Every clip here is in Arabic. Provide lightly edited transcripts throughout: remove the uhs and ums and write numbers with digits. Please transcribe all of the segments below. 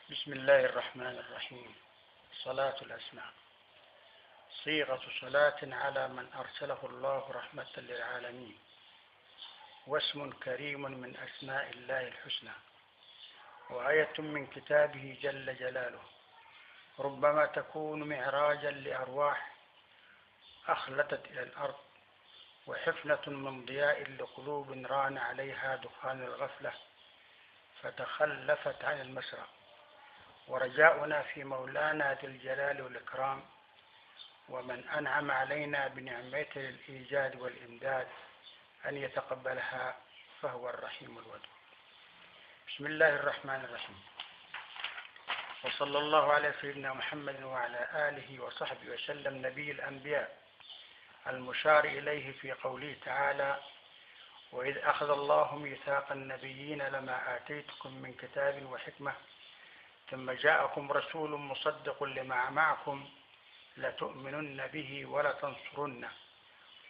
بسم الله الرحمن الرحيم. صلاة الأسماء صيغة صلاة على من أرسله الله رحمة للعالمين، واسم كريم من أسماء الله الحسنى، وآية من كتابه جل جلاله، ربما تكون معراجا لأرواح أخلتت إلى الأرض، وحفنة من ضياء لقلوب ران عليها دخان الغفلة فتخلفت عن المسرى. ورجاؤنا في مولانا ذي الجلال والإكرام، ومن أنعم علينا بنعمته الإيجاد والإمداد، أن يتقبلها فهو الرحيم الودود. بسم الله الرحمن الرحيم، وصلى الله على سيدنا محمد وعلى آله وصحبه وسلم، نبي الأنبياء المشار إليه في قوله تعالى: وإذ أخذ الله ميثاق النبيين لما آتيتكم من كتاب وحكمة ثم جاءكم رسول مصدق لما معكم لتؤمنن به ولتنصرنه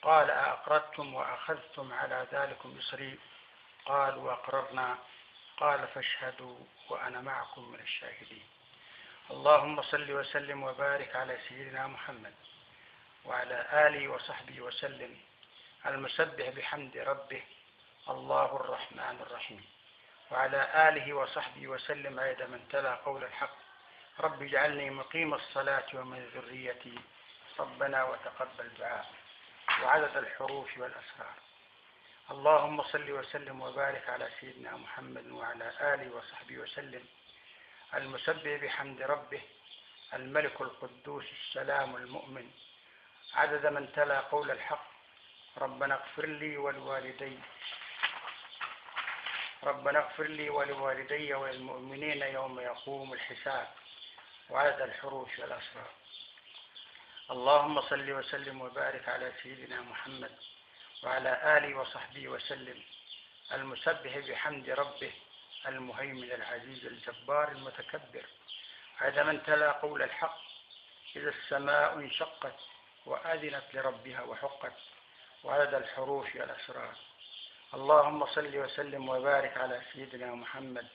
قال أأقررتم وأخذتم على ذلكم إصري قالوا أقررنا قال فاشهدوا وأنا معكم من الشاهدين. اللهم صل وسلم وبارك على سيدنا محمد وعلى آله وصحبه وسلم، المسبح بحمد ربه الله الرحمن الرحيم، وعلى آله وصحبه وسلم عيد من تلا قول الحق: رب اجعلني مقيم الصلاة ومن ذريتي ربنا وتقبل دعاء، وعدد الحروف والأسرار. اللهم صل وسلم وبارك على سيدنا محمد وعلى آله وصحبه وسلم، المسبح بحمد ربه الملك القدوس السلام المؤمن، عدد من تلا قول الحق: ربنا اغفر لي ولوالدي وللمؤمنين يوم يقوم الحساب، وعدد الحروف والأسرار. اللهم صل وسلم وبارك على سيدنا محمد وعلى آله وصحبه وسلم، المسبح بحمد ربه المهيمن العزيز الجبار المتكبر، عدد من تلا قول الحق: إذا السماء انشقت وأذنت لربها وحقت، وعدد الحروف والأسرار. اللهم صل وسلم وبارك على سيدنا محمد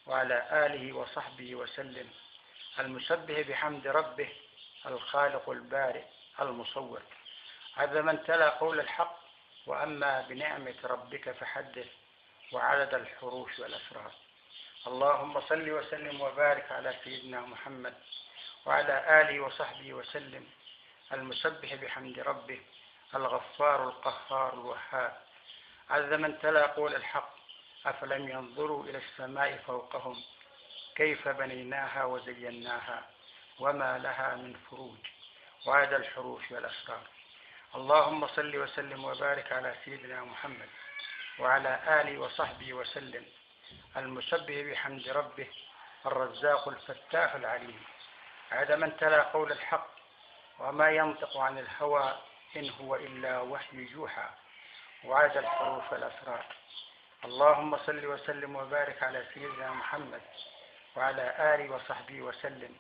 وعلى آله وصحبه وسلم، المسبح بحمد ربه الخالق البارئ المصور، عدد من تلا قول الحق: وأما بنعمة ربك فحدث، وعدد الحروف والأسرار. اللهم صل وسلم وبارك على سيدنا محمد وعلى آله وصحبه وسلم، المسبح بحمد ربه الغفار القهار الوهاب، عدد من تلا قول الحق: أفلم ينظروا إلى السماء فوقهم كيف بنيناها وزيناها وما لها من فروج، وعدد الحروف والأسرار. اللهم صل وسلم وبارك على سيدنا محمد وعلى آله وصحبه وسلم، المسبح بحمد ربه الرزاق الفتاح العليم، عدد من تلا قول الحق: وما ينطق عن الهوى إن هو إلا وحي يوحى، وعدد الحروف والأسرار. اللهم صل وسلم وبارك على سيدنا محمد وعلى آله وصحبه وسلم،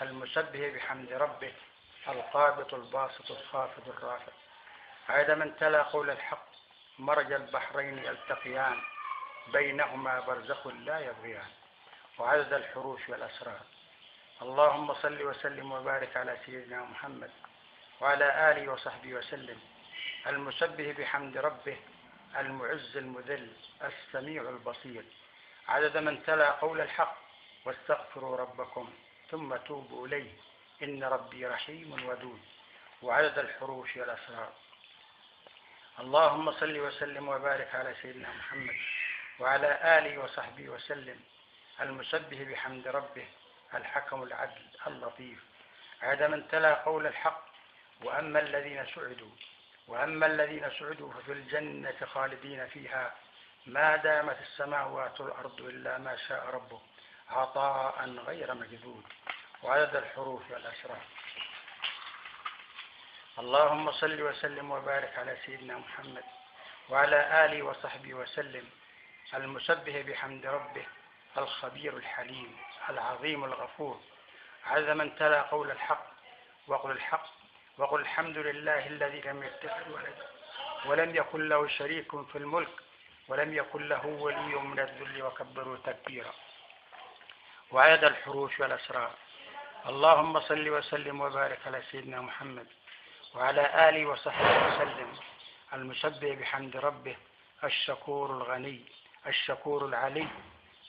المسبح بحمد ربه القابض الباسط الخافض الرافع، عدد من تلا قول الحق: مرج البحرين يلتقيان بينهما برزخ لا يبغيان، وعدد الحروف والأسرار. اللهم صل وسلم وبارك على سيدنا محمد وعلى آله وصحبه وسلم، المسبح بحمد ربه المعز المذل السميع البصير، عدد من تلا قول الحق: واستغفروا ربكم ثم توبوا إليه إن ربي رحيم ودود، وعدد الحروف والأسرار. اللهم صل وسلم وبارك على سيدنا محمد وعلى آله وصحبه وسلم، المسبح بحمد ربه الحكم العدل اللطيف، عدد من تلا قول الحق: وأما الذين سعدوا ففي الجنة خالدين فيها ما دامت السماوات والأرض إلا ما شاء ربك عطاء غير مجذود، وعدد الحروف والأسرار. اللهم صل وسلم وبارك على سيدنا محمد وعلى آله وصحبه وسلم، المسبح بحمد ربه الخبير الحليم العظيم الغفور، عدد من تلا قول الحق: وقل الحمد لله الذي لم يتخذ ولدا ولم يكن له شريك في الملك ولم يكن له ولي من الذل وكبره تكبيرا. وعدد الحروف والأسرار. اللهم صل وسلم وبارك على سيدنا محمد وعلى آله وصحبه وسلم، المسبح بحمد ربه، الشكور الغني، الشكور العلي،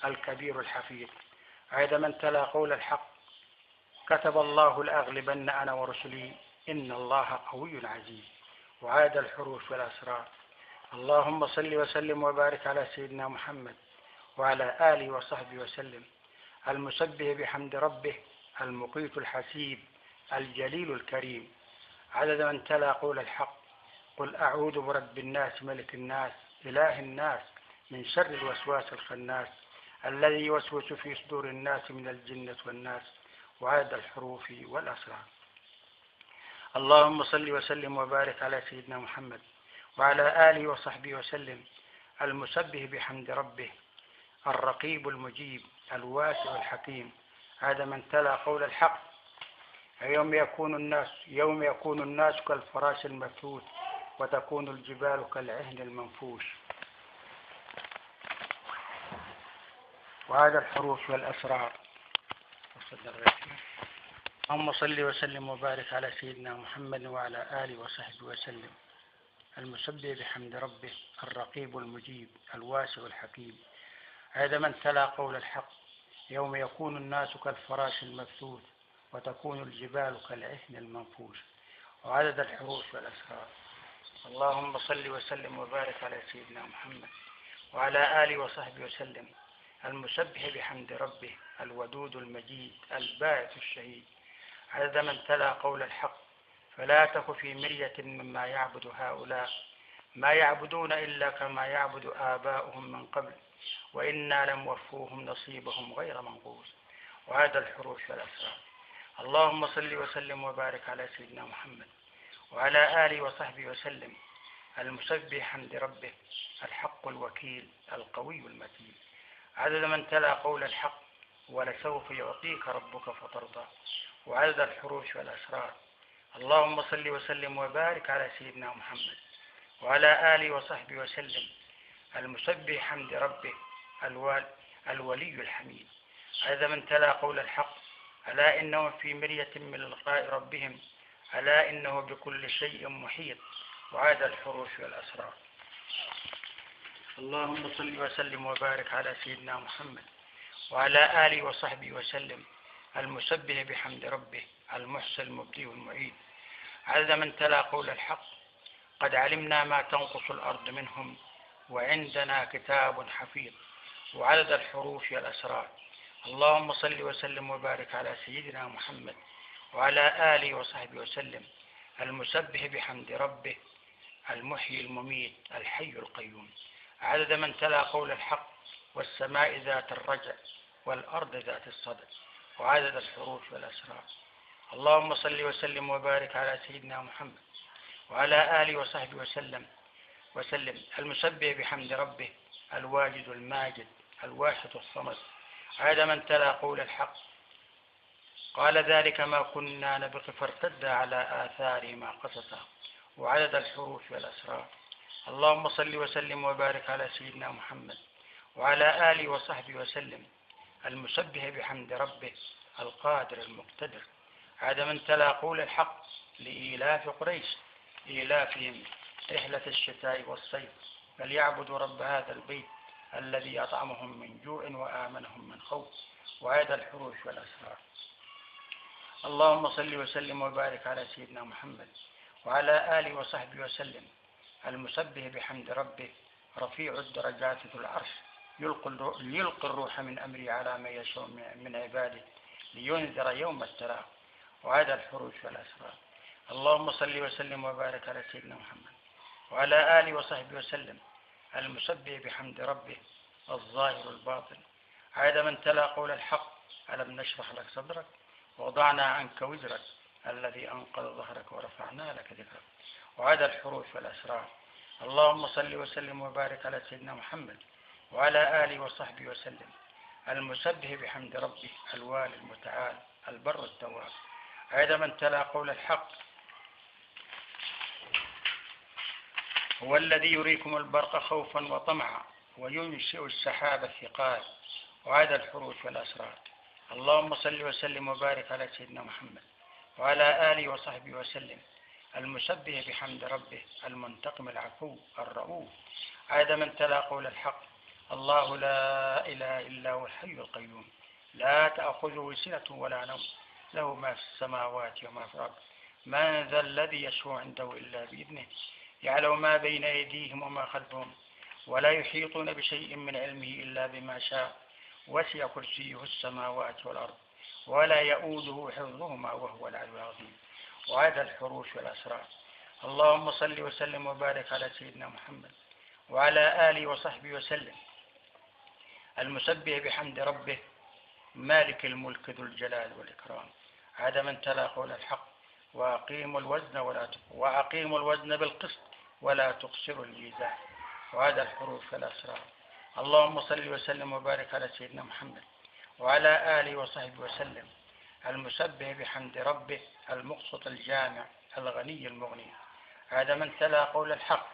الكبير الحفيظ. عدد من تلا قول الحق: كتب الله لأغلبن أنا ورسلي إن الله قوي عزيز. وعدد الحروف والأسرار. اللهم صل وسلم وبارك على سيدنا محمد وعلى آله وصحبه وسلم، المسبح بحمد ربه، المقيت الحسيب، الجليل الكريم. عدد من تلا قول الحق: قل أعوذ برب الناس ملك الناس إله الناس من شر الوسواس الخناس الذي يوسوس في صدور الناس من الجنة والناس. وعدد الحروف والأسرار. اللهم صل وسلم وبارك على سيدنا محمد وعلى آله وصحبه وسلم، المسبح بحمد ربه، الرقيب المجيب، الواسع الحكيم. هذا من تلا قول الحق: يوم يكون الناس كالفراش المبثوث وتكون الجبال كالعهن المنفوش. وهذا الحروف والأسرار. اللهم صل وسلم وبارك على سيدنا محمد وعلى آله وصحبه وسلم، المسبح بحمد ربه، الرقيب المجيب، الواسع الحكيم. هذا من تلا قول الحق: يوم يكون الناس كالفراش المبثوث وتكون الجبال كالعهن المنفوش. وعدد الحروف والأسرار. اللهم صل وسلم وبارك على سيدنا محمد وعلى آله وصحبه وسلم، المسبح بحمد ربه، الودود المجيد، الباعث الشهيد. عدد من تلا قول الحق: فلا تك في مرية مما يعبد هؤلاء، ما يعبدون إلا كما يعبد آباؤهم من قبل وإنا لم وفوهم نصيبهم غير منقوص. وعدد الحروف والأسرار. اللهم صل وسلم وبارك على سيدنا محمد وعلى آله وصحبه وسلم، المسبح بحمد ربه، الحق الوكيل، القوي المتين. عدد من تلا قول الحق: ولسوف يعطيك ربك فترضى. وعدد الحروف والأسرار. اللهم صل وسلم وبارك على سيدنا محمد وعلى آله وصحبه وسلم، المسبح بحمد ربه، الولي الحميد. عدد من تلا قول الحق: ألا إنهم في مرية من لقاء ربهم، ألا إنه بكل شيء محيط. وعدد الحروف والأسرار. اللهم صل وسلم وبارك على سيدنا محمد وعلى آله وصحبه وسلم، المسبح بحمد ربه، المحصي المبدي المعيد. عدد من تلا قول الحق: قد علمنا ما تنقص الأرض منهم وعندنا كتاب حفيظ. وعدد الحروف والأسرار. اللهم صل وسلم وبارك على سيدنا محمد وعلى آله وصحبه وسلم، المسبح بحمد ربه، المحيي المميت، الحي القيوم. عدد من تلا قول الحق: والسماء ذات الرجع والأرض ذات الصدع. وعدد الحروف والأسرار. اللهم صل وسلم وبارك على سيدنا محمد وعلى آله وصحبه وسلم، المسبح بحمد ربه، الواجد الماجد، الواحد الصمد. عدد من تلا قول الحق: قال ذلك ما كنا نبغي فارتد على آثارهما قصصا. وعدد الحروف والأسرار. اللهم صل وسلم وبارك على سيدنا محمد وعلى آله وصحبه وسلم، المسبح بحمد ربه، القادر المقتدر. عدد من تلا قول الحق: لإيلاف قريش إيلافهم رحلة الشتاء والصيف فليعبدوا رب هذا البيت الذي أطعمهم من جوع وآمنهم من خوف. وعدد الحروف والأسرار. اللهم صل وسلم وبارك على سيدنا محمد وعلى آله وصحبه وسلم، المسبح بحمد ربه، رفيع الدرجات ذو العرش، يلقي الروح من أمره على من يشاء من عباده لينذر يوم التلاق. وعدد الحروف والأسرار. اللهم صل وسلم وبارك على سيدنا محمد وعلى آله وصحبه وسلم، المسبح بحمد ربه، الظاهر الباطن. عدد من تلا قول الحق: ألم نشرح لك صدرك ووضعنا عنك وزرك الذي أنقض ظهرك ورفعنا لك ذكرك. وعدد الحروف والأسرار. اللهم صل وسلم وبارك على سيدنا محمد وعلى آله وصحبه وسلم، المسبح بحمد ربه، الوالي المتعال، البر التواب. عدد من تلا قول الحق: هو الذي يريكم البرق خوفا وطمعا وينشئ السحاب الثقال. وعدد الحروف والأسرار. اللهم صل وسلم وبارك على سيدنا محمد وعلى آله وصحبه وسلم، المسبح بحمد ربه، المنتقم العفو الرؤوف، عاد من تلا قول الحق. الله لا إله إلا هو الحي القيوم، لا تأخذه سنة ولا نوم، له ما في السماوات وما في الأرض. من ذا الذي يشفع عنده إلا بإذنه، يعلم ما بين أيديهم وما خلفهم، ولا يحيطون بشيء من علمه إلا بما شاء، وسع كرسيه السماوات والأرض، ولا يؤوده حفظهما وهو العلي العظيم. وعاد الحروف والأسرار. اللهم صل وسلم وبارك على سيدنا محمد وعلى آله وصحبه وسلم، المسبح بحمد ربه، مالك الملك ذو الجلال والإكرام، عاد من تلا قول الحق. وأقيموا الوزن بالقسط ولا تقصروا الميزان. وعاد الحروف والأسرار. اللهم صل وسلم وبارك على سيدنا محمد وعلى آله وصحبه وسلم، المسبح بحمد ربه، المقسط الجامع الغني المغني، عاد من تلا قول الحق.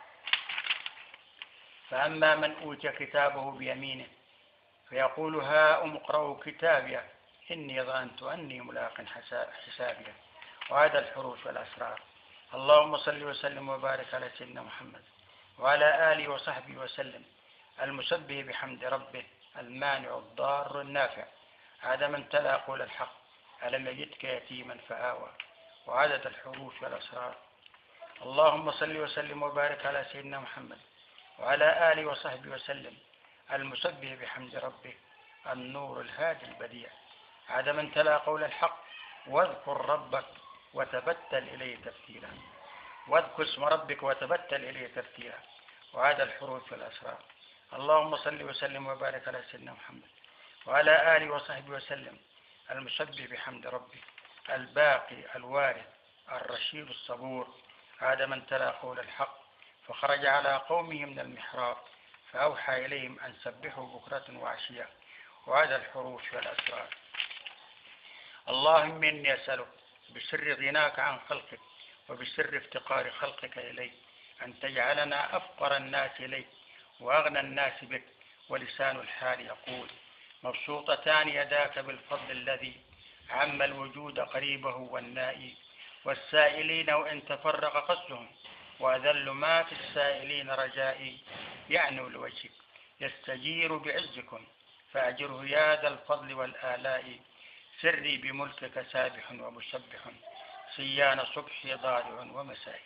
فأما من أوتي كتابه بيمينه فيقول هاؤم اقرءوا كتابيه إني ظننت أني ملاق حسابيه. وعاد الحروف والأسرار. اللهم صل وسلم وبارك على سيدنا محمد وعلى آله وصحبه وسلم، المسبح بحمد ربه، المانع الضار النافع، عاد من تلا قول الحق. ألم يجدك يتيما فآوى. وعدد الحروف والأسرار. اللهم صل وسلم وبارك على سيدنا محمد وعلى آله وصحبه وسلم، المسبح بحمد ربه، النور الهادي البديع، عاد من تلا قول الحق. واذكر ربك وتبتل إليه تبتيلا. واذكر اسم ربك وتبتل إليه تبتيلا. وعاد الحروف والأسرار. اللهم صل وسلم وبارك على سيدنا محمد وعلى آله وصحبه وسلم، المسبح بحمد ربه، الباقي الوارث، الرشيد الصبور، عاد من تلا قول الحق. فخرج على قومه من المحراب فأوحى إليهم أن سبحوا بكرة وعشية. وعاد الحروف والأسرار. اللهم إني أسألك بسر غناك عن خلقك وبسر افتقار خلقك إليك أن تجعلنا أفقر الناس إليك وأغنى الناس بك. ولسان الحال يقول مبسوطتان يداك بالفضل الذي عم الوجود قريبه والنائي، والسائلين وإن تفرق قصدهم، وأذل ما في السائلين رجائي، يعنوا لوجهك يستجير بعزكم فأجره يا ذا الفضل والآلاء. سري بملكك سابح ومسبح، صيان صبحي ضارع ومسائي.